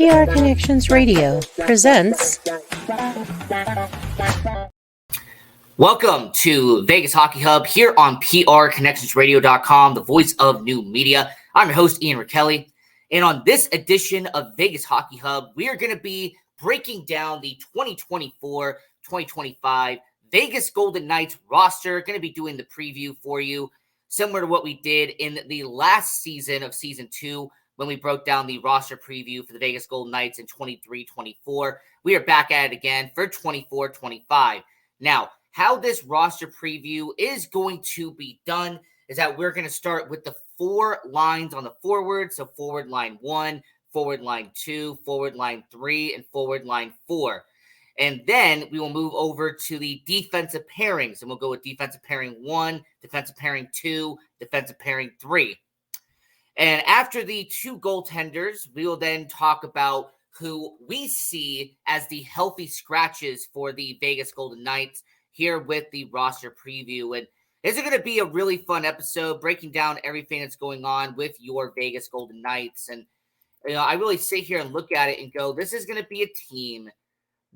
PR Connections Radio presents. Welcome to Vegas Hockey Hub here on PRConnectionsRadio.com, the voice of new media. I'm your host, Ian Rachiele. And on this edition of Vegas Hockey Hub, we are going to be breaking down the 2024-2025 Vegas Golden Knights roster. Going to be doing the preview for you, similar to what we did in the last season of Season 2 when we broke down the roster preview for the Vegas Golden Knights in 23-24. We are back at it again for 24-25. Now, how this roster preview is going to be done is that we're going to start with the four lines on the forward. So forward line 1, forward line 2, forward line 3, and forward line 4. And then we will move over to the defensive pairings, and we'll go with defensive pairing 1, defensive pairing 2, defensive pairing 3. And after the two goaltenders, we will then talk about who we see as the healthy scratches for the Vegas Golden Knights here with the roster preview. And this is going to be a really fun episode, breaking down everything that's going on with your Vegas Golden Knights. And, I really sit here and look at it and go, this is going to be a team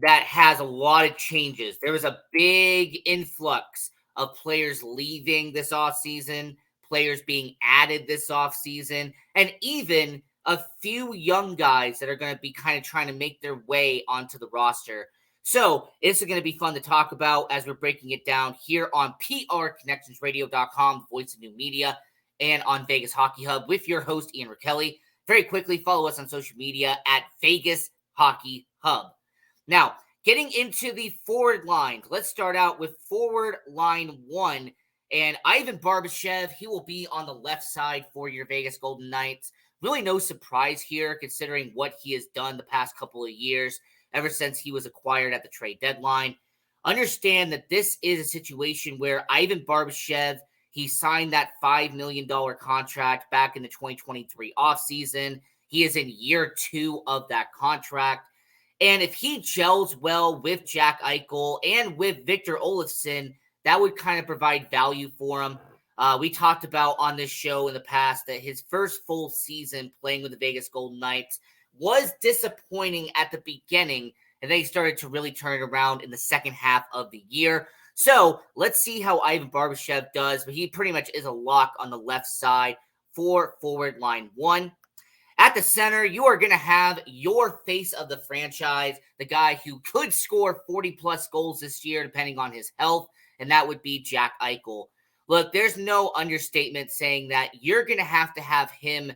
that has a lot of changes. There was a big influx of players leaving this offseason, players being added this offseason, and even a few young guys that are going to be kind of trying to make their way onto the roster. So this is going to be fun to talk about as we're breaking it down here on PRConnectionsRadio.com, the voice of new media, and on Vegas Hockey Hub with your host, Ian Rachiele. Very quickly, follow us on social media at Vegas Hockey Hub. Now, getting into the forward line, let's start out with forward line 1. And Ivan Barbashev, he will be on the left side for your Vegas Golden Knights. Really no surprise here considering what he has done the past couple of years, ever since he was acquired at the trade deadline. Understand that this is a situation where Ivan Barbashev, he signed that $5 million contract back in the 2023 offseason. He is in year 2 of that contract. And if he gels well with Jack Eichel and with Victor Olofsson, that would kind of provide value for him. We talked about on this show in the past that his first full season playing with the Vegas Golden Knights was disappointing at the beginning, and then he started to really turn it around in the second half of the year. So let's see how Ivan Barbashev does, but he pretty much is a lock on the left side for forward line 1. At the center, you are going to have your face of the franchise, the guy who could score 40-plus goals this year, depending on his health, and that would be Jack Eichel. Look, there's no understatement saying that you're going to have him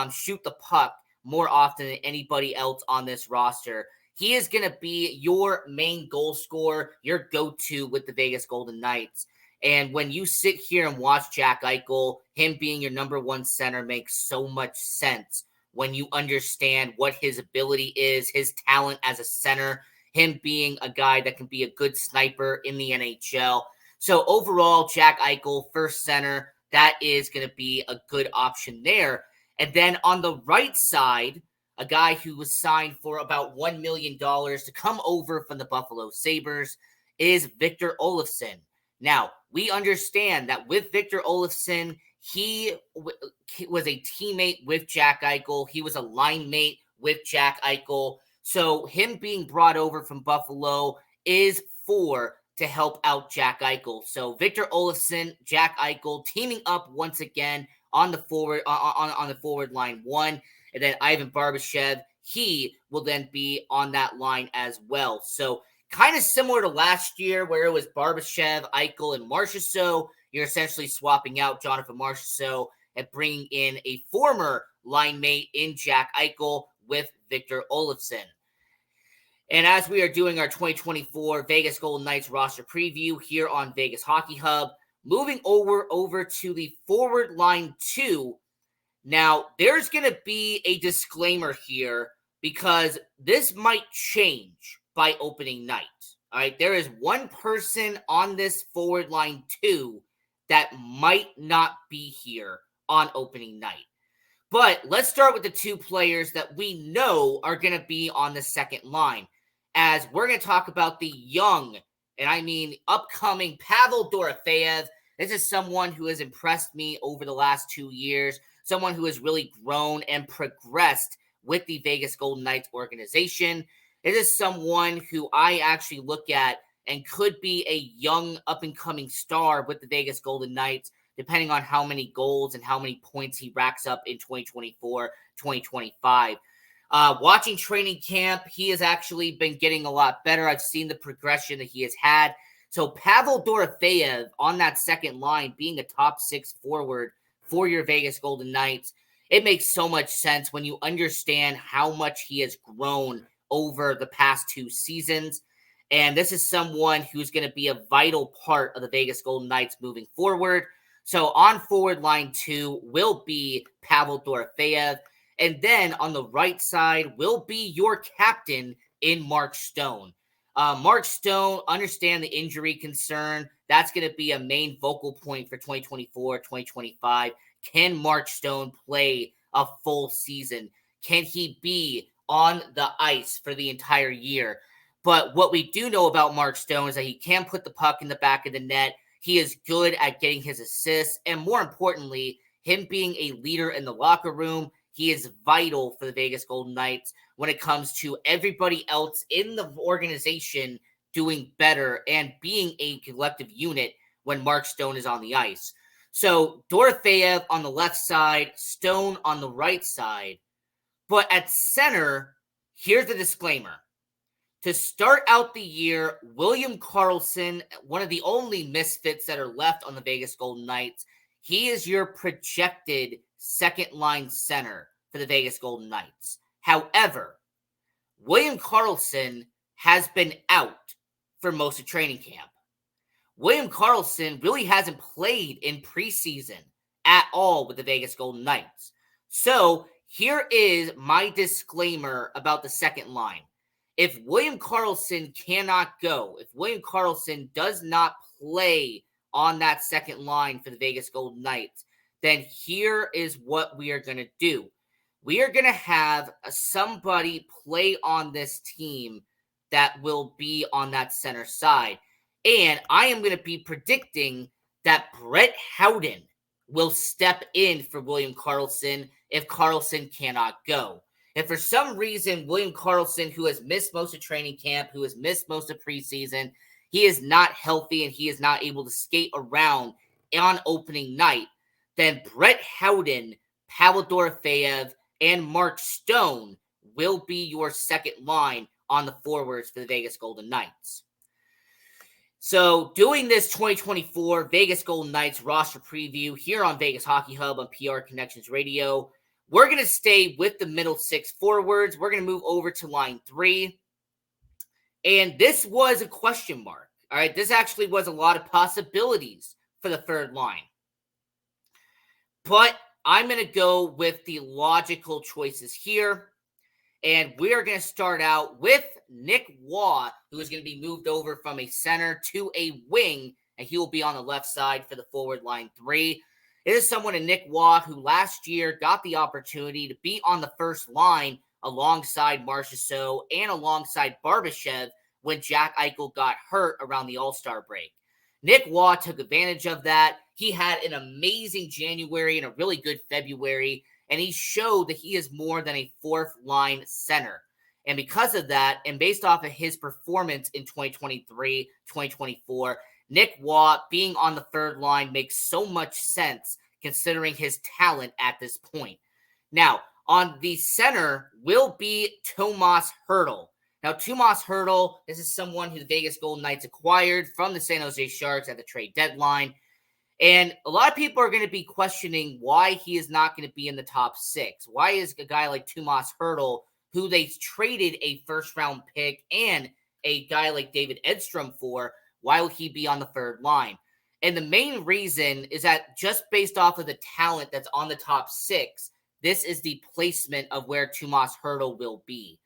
shoot the puck more often than anybody else on this roster. He is going to be your main goal scorer, your go-to with the Vegas Golden Knights. And when you sit here and watch Jack Eichel, him being your number 1 center makes so much sense when you understand what his ability is, his talent as a center, him being a guy that can be a good sniper in the NHL. So overall, Jack Eichel, first center, that is going to be a good option there. And then on the right side, a guy who was signed for about $1 million to come over from the Buffalo Sabres is Victor Olofsson. Now, we understand that with Victor Olofsson, he was a teammate with Jack Eichel. He was a line mate with Jack Eichel. So him being brought over from Buffalo is to help out Jack Eichel. So Victor Olofsson, Jack Eichel teaming up once again on the forward on the forward line 1. And then Ivan Barbashev, he will then be on that line as well. So kind of similar to last year where it was Barbashev, Eichel, and Marchessault. You're essentially swapping out Jonathan Marchessault and bringing in a former line mate in Jack Eichel with Victor Olofsson. And as we are doing our 2024 Vegas Golden Knights roster preview here on Vegas Hockey Hub, moving over to the forward line 2. Now, there's going to be a disclaimer here because this might change by opening night. All right, there is one person on this forward line 2 that might not be here on opening night. But let's start with the 2 players that we know are going to be on the second line, as we're going to talk about the young, and I mean upcoming, Pavel Dorofeyev. This is someone who has impressed me over the last 2 years, someone who has really grown and progressed with the Vegas Golden Knights organization. It is someone who I actually look at and could be a young up-and-coming star with the Vegas Golden Knights, depending on how many goals and how many points he racks up in 2024, 2025. Watching training camp, he has actually been getting a lot better. I've seen the progression that he has had. So Pavel Dorofeyev on that second line, being a top 6 forward for your Vegas Golden Knights, it makes so much sense when you understand how much he has grown over the past 2 seasons. And this is someone who's going to be a vital part of the Vegas Golden Knights moving forward. So on forward line 2 will be Pavel Dorofeyev. And then on the right side will be your captain in Mark Stone. Mark Stone, understand the injury concern. That's going to be a main focal point for 2024, 2025. Can Mark Stone play a full season? Can he be on the ice for the entire year? But what we do know about Mark Stone is that he can put the puck in the back of the net. He is good at getting his assists. And more importantly, him being a leader in the locker room, he is vital for the Vegas Golden Knights when it comes to everybody else in the organization doing better and being a collective unit when Mark Stone is on the ice. So Dorofeyev on the left side, Stone on the right side. But at center, here's the disclaimer. To start out the year, William Karlsson, one of the only misfits that are left on the Vegas Golden Knights, he is your projected second-line center for the Vegas Golden Knights. However, William Karlsson has been out for most of training camp. William Karlsson really hasn't played in preseason at all with the Vegas Golden Knights. So here is my disclaimer about the second line. If William Karlsson cannot go, if William Karlsson does not play on that second line for the Vegas Golden Knights, then here is what we are going to do. We are going to have somebody play on this team that will be on that center side. And I am going to be predicting that Brett Howden will step in for William Karlsson if Karlsson cannot go. If for some reason William Karlsson, who has missed most of training camp, who has missed most of preseason, he is not healthy and he is not able to skate around on opening night, then Brett Howden, Pavel Dorofeyev, and Mark Stone will be your second line on the forwards for the Vegas Golden Knights. So doing this 2024 Vegas Golden Knights roster preview here on Vegas Hockey Hub on PR Connections Radio, we're going to stay with the middle 6 forwards. We're going to move over to line 3. And this was a question mark. All right, this actually was a lot of possibilities for the third line. But I'm going to go with the logical choices here. And we are going to start out with Nick Waugh, who is going to be moved over from a center to a wing, and he will be on the left side for the forward line 3. It is someone in Nick Waugh who last year got the opportunity to be on the first line alongside Marchessault and alongside Barbashev when Jack Eichel got hurt around the All-Star break. Nick Waugh took advantage of that. He had an amazing January and a really good February, and he showed that he is more than a fourth-line center. And because of that, and based off of his performance in 2023, 2024, Nick Waugh being on the third line makes so much sense considering his talent at this point. Now, on the center will be Tomas Hertl. Now, Tomas Hertl, this is someone who the Vegas Golden Knights acquired from the San Jose Sharks at the trade deadline. And a lot of people are going to be questioning why he is not going to be in the top 6. Why is a guy like Tomas Hertl, who they traded a first-round pick and a guy like David Edstrom for, why would he be on the third line? And the main reason is that just based off of the talent that's on the top 6, this is the placement of where Tomas Hertl will be.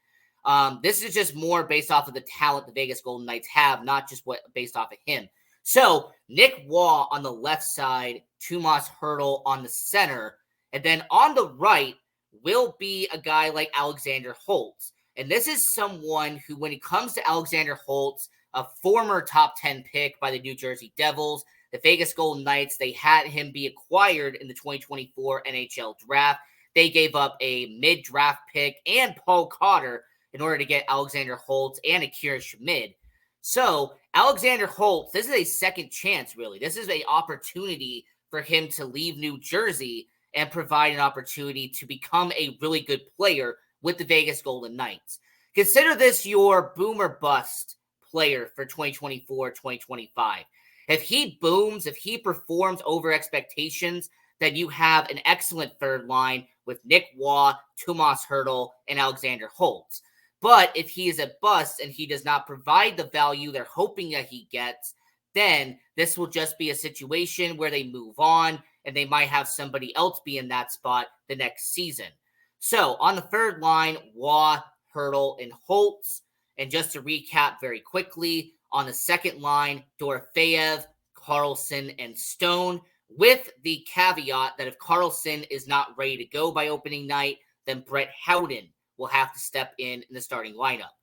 This is just more based off of the talent the Vegas Golden Knights have, not just what based off of him. So Nick Waugh on the left side, Tomas Hertl on the center, and then on the right will be a guy like Alexander Holtz. And this is someone who, when it comes to Alexander Holtz, a former top 10 pick by the New Jersey Devils, the Vegas Golden Knights, they had him be acquired in the 2024 NHL draft. they gave up a mid-draft pick and Paul Cotter in order to get Alexander Holtz and Akira Schmid. So Alexander Holtz, this is a second chance, really. This is an opportunity for him to leave New Jersey and provide an opportunity to become a really good player with the Vegas Golden Knights. Consider this your boom or bust player for 2024-2025. If he booms, if he performs over expectations, then you have an excellent third line with Nick Waugh, Tomas Hertl, and Alexander Holtz. But if he is a bust and he does not provide the value they're hoping that he gets, then this will just be a situation where they move on and they might have somebody else be in that spot the next season. So on the third line, Waugh, Hertl, and Holtz. And just to recap very quickly, on the second line, Dorofeyev, Carlson, and Stone, with the caveat that if Carlson is not ready to go by opening night, then Brett Howden will have to step in the starting lineup.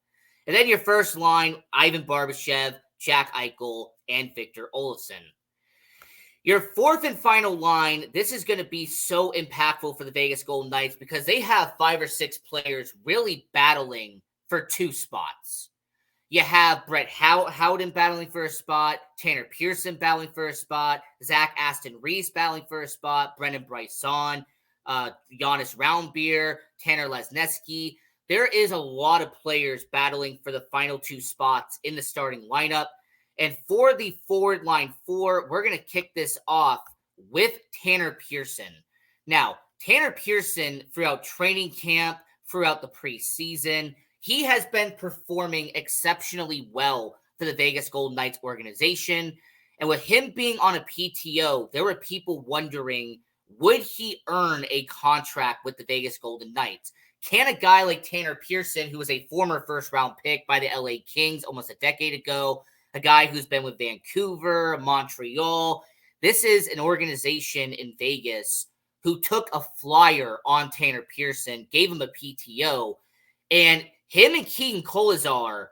And then your first line, Ivan Barbashev, Jack Eichel, and Victor Olofsson. Your fourth and final line, this is going to be so impactful for the Vegas Golden Knights because they have 5 or 6 players really battling for 2 spots. You have Brett Howden battling for a spot, Tanner Pearson battling for a spot, Zach Aston Reese battling for a spot, Brendan Bryson, Jonas Roundbeer, Tanner Lesneski. There is a lot of players battling for the final 2 spots in the starting lineup. And for the forward line 4, we're going to kick this off with Tanner Pearson. Now, Tanner Pearson, throughout training camp, throughout the preseason, he has been performing exceptionally well for the Vegas Golden Knights organization. And with him being on a PTO, there were people wondering, would he earn a contract with the Vegas Golden Knights? Can a guy like Tanner Pearson, who was a former first-round pick by the LA Kings almost a decade ago, a guy who's been with Vancouver, Montreal, this is an organization in Vegas who took a flyer on Tanner Pearson, gave him a PTO, and him and Keegan Kolesar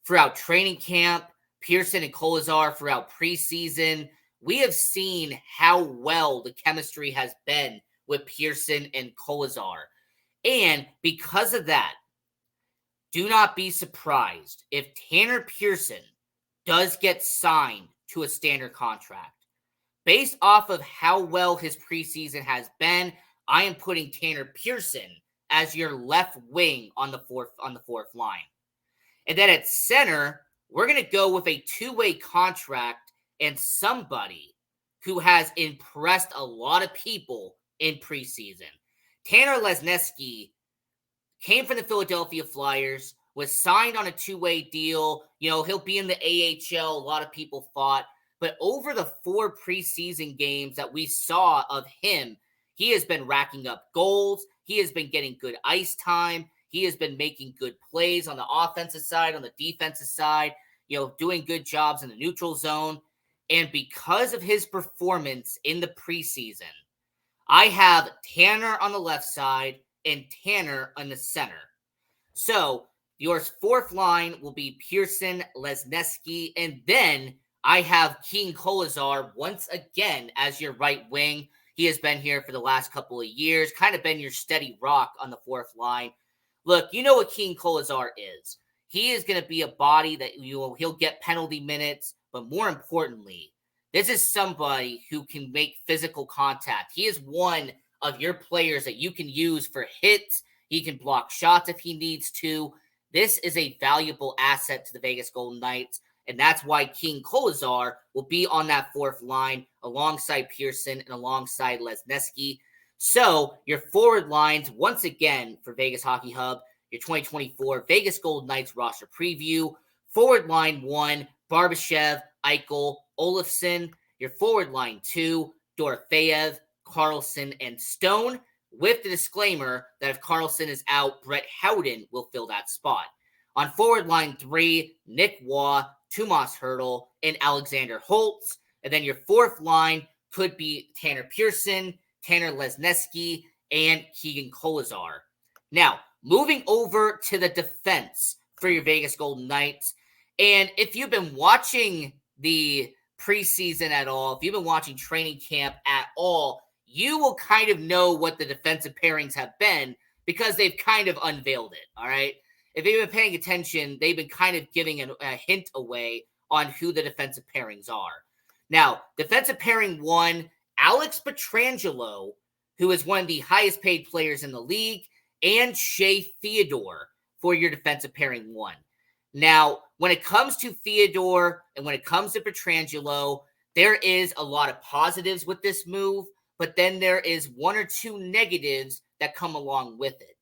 throughout training camp, Pearson and Kolesar throughout preseason, we have seen how well the chemistry has been with Pearson and Kolesar. And because of that, do not be surprised if Tanner Pearson does get signed to a standard contract. Based off of how well his preseason has been, I am putting Tanner Pearson as your left wing on the fourth line. And then at center, we're going to go with a 2-way contract and somebody who has impressed a lot of people in preseason. Tanner Lesneski came from the Philadelphia Flyers, was signed on a 2-way deal. You know, he'll be in the AHL, a lot of people thought. But over the 4 preseason games that we saw of him, he has been racking up goals. He has been getting good ice time. He has been making good plays on the offensive side, on the defensive side, you know, doing good jobs in the neutral zone. And because of his performance in the preseason, I have Tanner on the left side and Tanner on the center. So your fourth line will be Pearson, Lesneski, and then I have Keegan Kolesar once again as your right wing. He has been here for the last couple of years, kind of been your steady rock on the fourth line. Look, you know what Keegan Kolesar is. He is going to be a body that he'll get penalty minutes, but more importantly, this is somebody who can make physical contact. He is one of your players that you can use for hits. He can block shots if he needs to. This is a valuable asset to the Vegas Golden Knights, and that's why Keegan Kolesar will be on that fourth line alongside Pearson and alongside Lesneski. So your forward lines, once again, for Vegas Hockey Hub, your 2024 Vegas Golden Knights roster preview. Forward line 1, Barbashev, Eichel, Olofsson. Your forward line 2, Dorofeyev, Carlson, and Stone, with the disclaimer that if Carlson is out, Brett Howden will fill that spot. On forward line 3, Nick Waugh, Tomas Hertl, and Alexander Holtz. And then your fourth line could be Tanner Pearson, Tanner Lesneski, and Keegan Kolesar. Now, moving over to the defense for your Vegas Golden Knights. And if you've been watching the preseason at all, if you've been watching training camp at all, you will kind of know what the defensive pairings have been because they've kind of unveiled it, all right? If you've been paying attention, they've been kind of giving a hint away on who the defensive pairings are. Now, defensive pairing 1, Alex Pietrangelo, who is one of the highest paid players in the league, and Shea Theodore for your defensive pairing 1. Now, when it comes to Theodore and when it comes to Pietrangelo, there is a lot of positives with this move, but then there is 1 or 2 negatives that come along with it.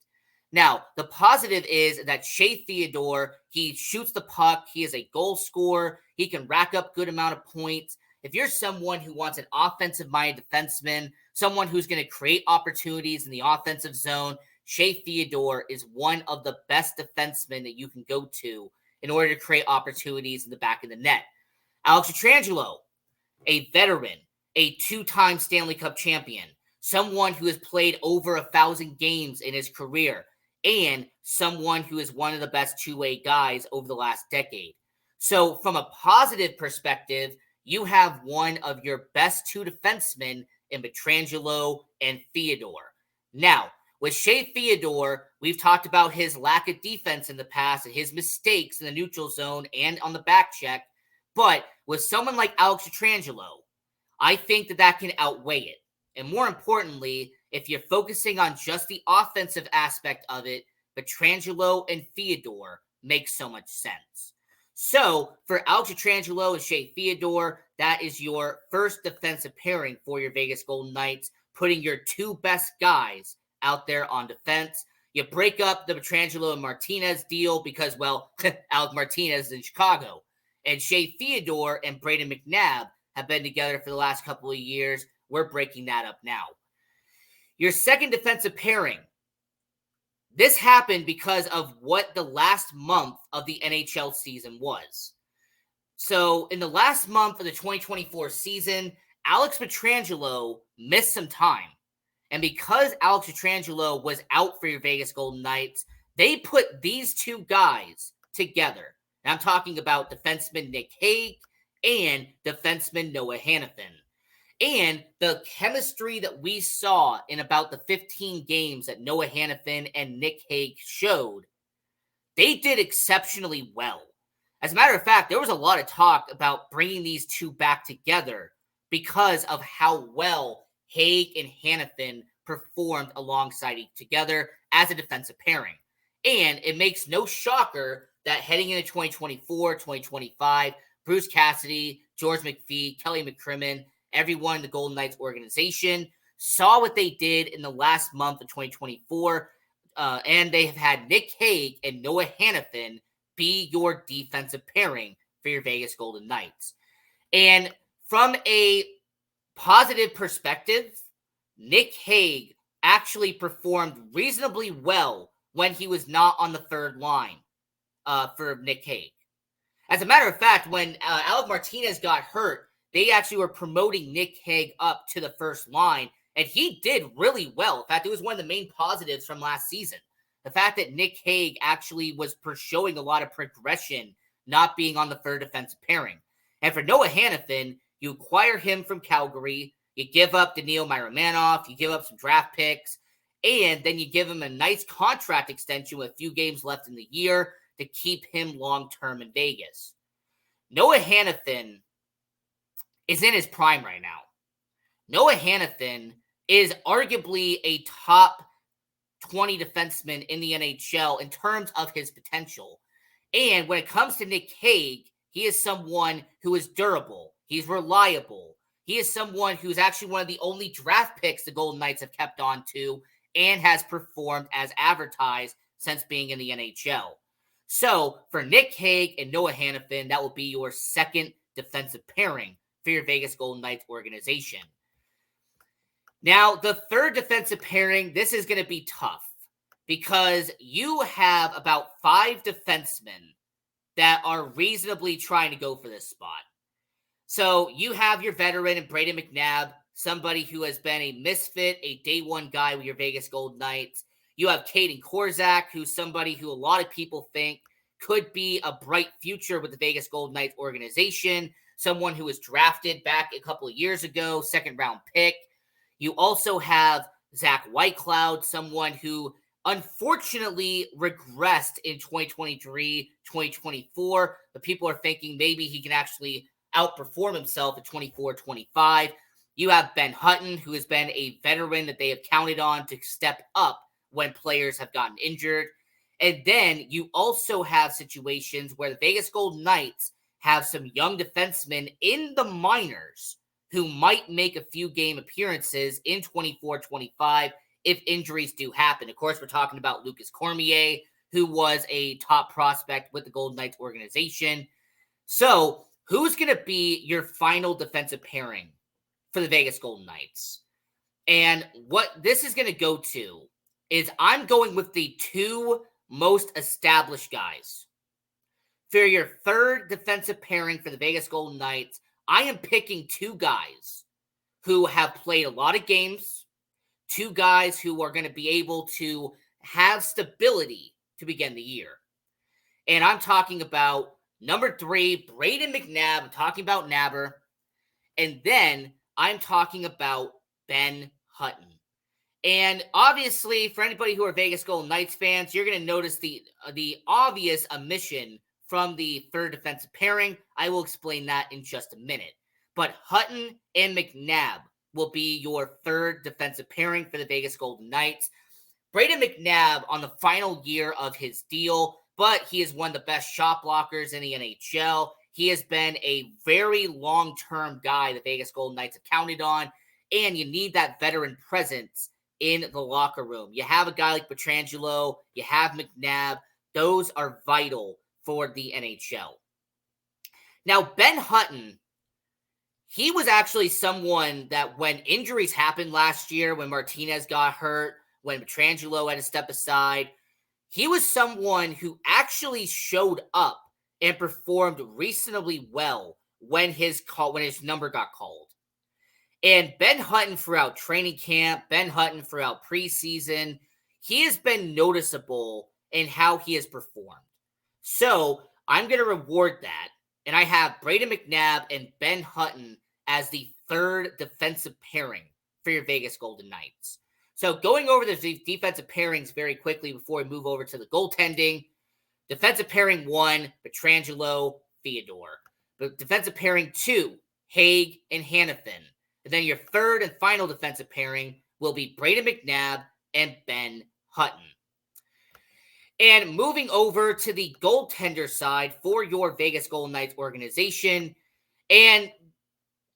Now, the positive is that Shea Theodore, he shoots the puck. He is a goal scorer. He can rack up good amount of points. If you're someone who wants an offensive-minded defenseman, someone who's going to create opportunities in the offensive zone, Shea Theodore is one of the best defensemen that you can go to in order to create opportunities in the back of the net. Alex Pietrangelo, a veteran, a 2-time Stanley Cup champion, someone who has played over 1,000 games in his career, and someone who is one of the best two-way guys over the last decade. So from a positive perspective, you have one of your best 2 defensemen in Pietrangelo and Theodore. Now, with Shea Theodore, we've talked about his lack of defense in the past and his mistakes in the neutral zone and on the back check. But with someone like Alex Pietrangelo, I think that can outweigh it. And more importantly, if you're focusing on just the offensive aspect of it, Pietrangelo and Theodore make so much sense. So for Alex Pietrangelo and Shea Theodore, that is your first defensive pairing for your Vegas Golden Knights, putting your 2 best guys out there on defense. You break up the Pietrangelo and Martinez deal because, well, Alec Martinez is in Chicago. And Shea Theodore and Brayden McNabb have been together for the last couple of years. We're breaking that up now. Your second defensive pairing. This happened because of what the last month of the NHL season was. So in the last month of the 2024 season, Alex Pietrangelo missed some time. And because Alex Pietrangelo was out for your Vegas Golden Knights, they put these 2 guys together. And I'm talking about defenseman Nick Hague and defenseman Noah Hanifin. And the chemistry that we saw in about the 15 games that Noah Hanifin and Nick Hague showed, they did exceptionally well. As a matter of fact, there was a lot of talk about bringing these 2 back together because of how well Hague and Hanifin performed alongside each together as a defensive pairing. And it makes no shocker that heading into 2024, 2025, Bruce Cassidy, George McPhee, Kelly McCrimmon, everyone in the Golden Knights organization saw what they did in the last month of 2024, and they have had Nick Hague and Noah Hanifin be your defensive pairing for your Vegas Golden Knights. And from a positive perspective, Nick Hague actually performed reasonably well when he was not on the third line for Nick Hague. As a matter of fact, when Alec Martinez got hurt, they actually were promoting Nick Hague up to the first line, and he did really well. In fact, it was one of the main positives from last season. The fact that Nick Hague actually was showing a lot of progression, not being on the third defensive pairing. And for Noah Hanifin, you acquire him from Calgary, you give up Daniil Miromanov, you give up some draft picks, and then you give him a nice contract extension with a few games left in the year to keep him long-term in Vegas. Noah Hanifin is in his prime right now. Noah Hanifin is arguably a top 20 defenseman in the NHL in terms of his potential. And when it comes to Nick Hague, he is someone who is durable. He's reliable. He is someone who's actually one of the only draft picks the Golden Knights have kept on to and has performed as advertised since being in the NHL. So for Nick Hague and Noah Hanifin, that will be your second defensive pairing for your Vegas Golden Knights organization. Now, the third defensive pairing, this is going to be tough because you have about 5 defensemen that are reasonably trying to go for this spot. So you have your veteran in Brayden McNabb, somebody who has been a misfit, a day one guy with your Vegas Golden Knights. You have Caden Korzak, who's somebody who a lot of people think could be a bright future with the Vegas Golden Knights organization, someone who was drafted back a couple of years ago, second-round pick. You also have Zach Whitecloud, someone who unfortunately regressed in 2023, 2024, but people are thinking maybe he can actually outperform himself in 24, 25. You have Ben Hutton, who has been a veteran that they have counted on to step up when players have gotten injured. And then you also have situations where the Vegas Golden Knights have some young defensemen in the minors who might make a few game appearances in 24-25 if injuries do happen. Of course, we're talking about Lucas Cormier, who was a top prospect with the Golden Knights organization. So, who's going to be your final defensive pairing for the Vegas Golden Knights? And what this is going to go to is I'm going with the two most established guys. For your third defensive pairing for the Vegas Golden Knights, I am picking two guys who have played a lot of games, two guys who are going to be able to have stability to begin the year. And I'm talking about number 3, Brayden McNabb. I'm talking about Nabber. And then I'm talking about Ben Hutton. And obviously, for anybody who are Vegas Golden Knights fans, you're going to notice the obvious omission from the third defensive pairing. I will explain that in just a minute. But Hutton and McNabb will be your third defensive pairing for the Vegas Golden Knights. Brayden McNabb on the final year of his deal, but he is one of the best shot blockers in the NHL. He has been a very long-term guy the Vegas Golden Knights have counted on, and you need that veteran presence in the locker room. You have a guy like Pietrangelo, you have McNabb. Those are vital for the NHL. Now, Ben Hutton, he was actually someone that when injuries happened last year, when Martinez got hurt, when Pietrangelo had to step aside, he was someone who actually showed up and performed reasonably well when his number got called. And Ben Hutton throughout training camp, Ben Hutton throughout preseason, he has been noticeable in how he has performed. So I'm going to reward that. And I have Brayden McNabb and Ben Hutton as the third defensive pairing for your Vegas Golden Knights. So going over the defensive pairings very quickly before we move over to the goaltending. Defensive pairing 1, Pietrangelo, Theodore. Defensive pairing 2, Haig and Hanifin. And then your third and final defensive pairing will be Brayden McNabb and Ben Hutton. And moving over to the goaltender side for your Vegas Golden Knights organization. And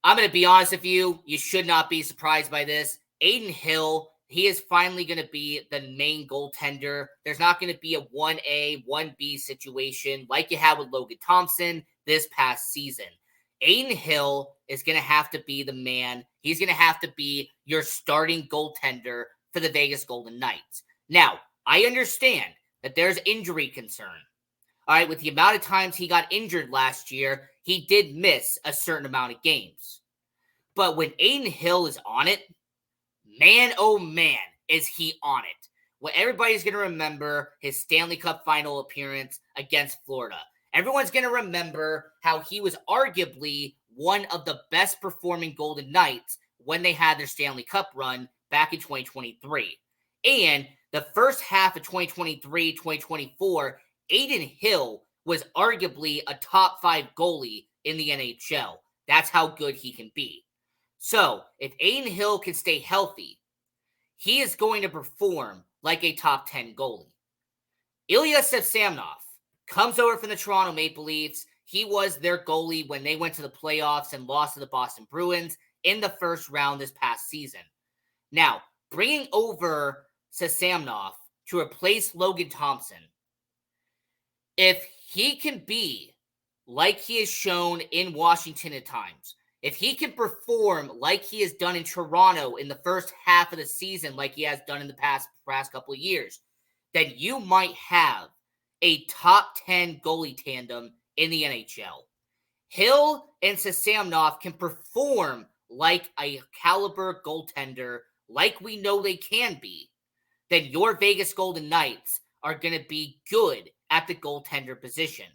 I'm going to be honest with you, you should not be surprised by this. Adin Hill, he is finally going to be the main goaltender. There's not going to be a 1A, 1B situation like you had with Logan Thompson this past season. Adin Hill is going to have to be the man. He's going to have to be your starting goaltender for the Vegas Golden Knights. Now, I understand that there's injury concern. All right, with the amount of times he got injured last year, he did miss a certain amount of games. But when Adin Hill is on it, man, oh man, is he on it. Well, everybody's going to remember his Stanley Cup final appearance against Florida. Everyone's going to remember how he was arguably one of the best performing Golden Knights when they had their Stanley Cup run back in 2023. And the first half of 2023, 2024, Adin Hill was arguably a top 5 goalie in the NHL. That's how good he can be. So, if Adin Hill can stay healthy, he is going to perform like a top 10 goalie. Ilya Samsonov comes over from the Toronto Maple Leafs. He was their goalie when they went to the playoffs and lost to the Boston Bruins in the first round this past season. Now, bringing over Samsonov to replace Logan Thompson, if he can be like he has shown in Washington at times, if he can perform like he has done in Toronto in the first half of the season, like he has done in the past couple of years, then you might have a top 10 goalie tandem in the NHL. Hill and Samsonov can perform like a caliber goaltender, like we know they can be, then your Vegas Golden Knights are going to be good at the goaltender position.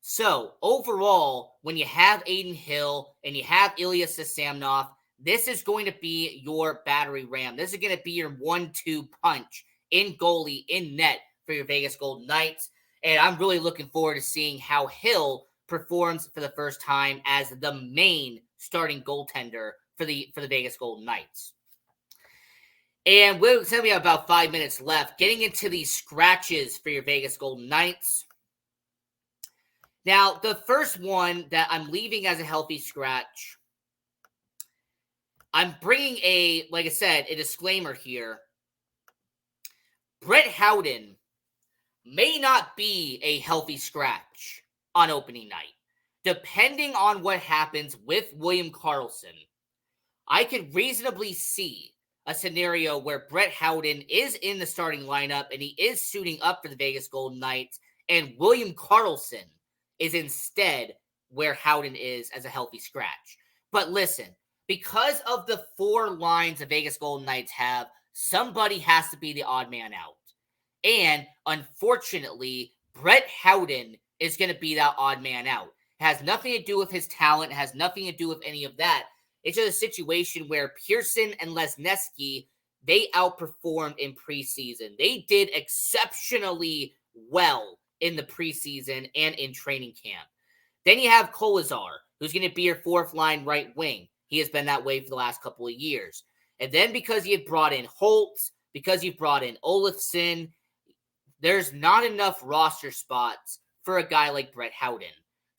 So, overall, when you have Adin Hill and you have Ilya Samsonov, this is going to be your battering ram. This is going to be your 1-2 punch in goalie, in net for your Vegas Golden Knights. And I'm really looking forward to seeing how Hill performs for the first time as the main starting goaltender for the Vegas Golden Knights. And we have about 5 minutes left. Getting into the scratches for your Vegas Golden Knights. Now, the first one that I'm leaving as a healthy scratch, I'm bringing like I said, a disclaimer here. Brett Howden may not be a healthy scratch on opening night. Depending on what happens with William Karlsson, I could reasonably see a scenario where Brett Howden is in the starting lineup and he is suiting up for the Vegas Golden Knights, and William Karlsson is instead where Howden is as a healthy scratch. But listen, because of the 4 lines the Vegas Golden Knights have, somebody has to be the odd man out. And unfortunately, Brett Howden is going to be that odd man out. It has nothing to do with his talent. It has nothing to do with any of that. It's just a situation where Pearson and Lesniewski, they outperformed in preseason. They did exceptionally well in the preseason and in training camp. Then you have Kolazar, who's going to be your 4th line right wing. He has been that way for the last couple of years. And then because you've brought in Holtz, because you've brought in Olofsson, there's not enough roster spots for a guy like Brett Howden.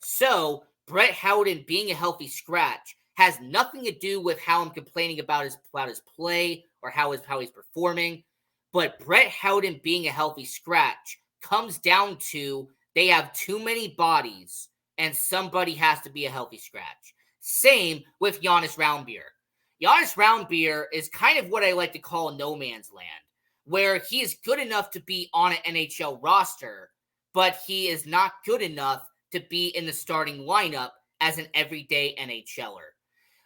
So Brett Howden being a healthy scratch has nothing to do with how I'm complaining about his play or how he's performing. But Brett Howden being a healthy scratch comes down to they have too many bodies and somebody has to be a healthy scratch. Same with Jonas Roundbeer. Jonas Roundbeer is kind of what I like to call no man's land, where he is good enough to be on an NHL roster, but he is not good enough to be in the starting lineup as an everyday NHLer.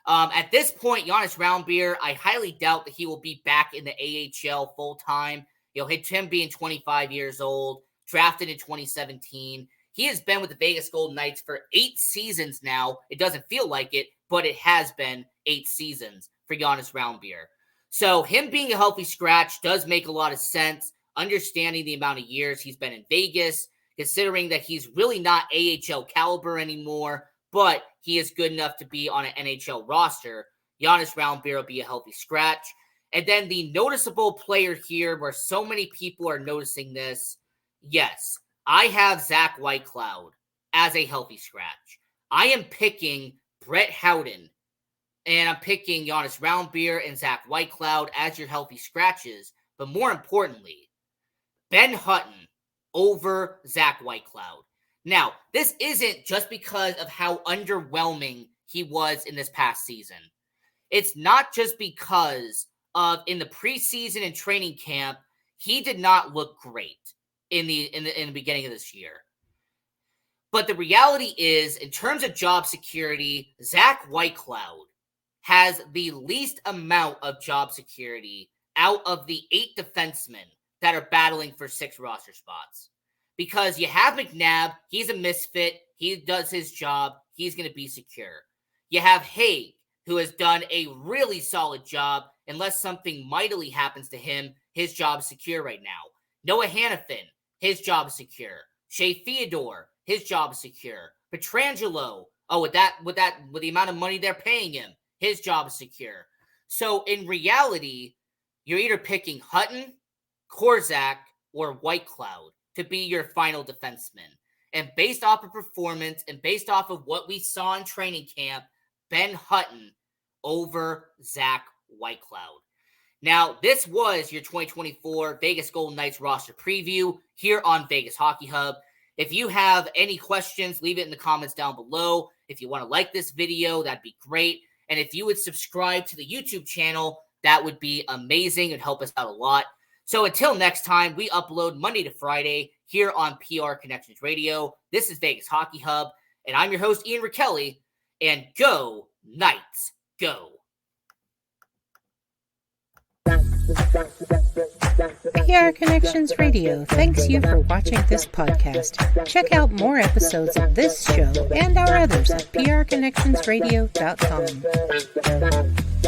At this point, Jonas Roundbeer, I highly doubt that he will be back in the AHL full-time. Him being 25 years old, drafted in 2017. He has been with the Vegas Golden Knights for 8 seasons now. It doesn't feel like it, but it has been 8 seasons for Jonas Roundbeer. So him being a healthy scratch does make a lot of sense, understanding the amount of years he's been in Vegas, considering that he's really not AHL caliber anymore, but he is good enough to be on an NHL roster. Jonas Roundbeer will be a healthy scratch. And then the noticeable player here where so many people are noticing this, yes, I have Zach Whitecloud as a healthy scratch. I am picking Brett Howden, and I'm picking Jonas Roundbeer and Zach Whitecloud as your healthy scratches. But more importantly, Ben Hutton over Zach Whitecloud. Now, this isn't just because of how underwhelming he was in this past season. It's not just because of in the preseason and training camp, he did not look great in the beginning of this year. But the reality is, in terms of job security, Zach Whitecloud has the least amount of job security out of the 8 defensemen that are battling for 6 roster spots. Because you have McNabb, he's a misfit, he does his job, he's going to be secure. You have Haig, who has done a really solid job. Unless something mightily happens to him, his job's secure right now. Noah Hannafin, his job's secure. Shea Theodore, his job's secure. Pietrangelo, with the amount of money they're paying him, his job's secure. So in reality, you're either picking Hutton, Korczak, or Whitecloud to be your final defenseman. And based off of performance and based off of what we saw in training camp, Ben Hutton over Zach Whitecloud. Now, this was your 2024 Vegas Golden Knights roster preview here on Vegas Hockey Hub. If you have any questions, leave it in the comments down below. If you want to like this video, that'd be great. And if you would subscribe to the YouTube channel, that would be amazing. It'd help us out a lot. So until next time, we upload Monday to Friday here on PR Connections Radio. This is Vegas Hockey Hub, and I'm your host, Ian Rachiele, and go Knights, go! PR Connections Radio thanks you for watching this podcast. Check out more episodes of this show and our others at prconnectionsradio.com.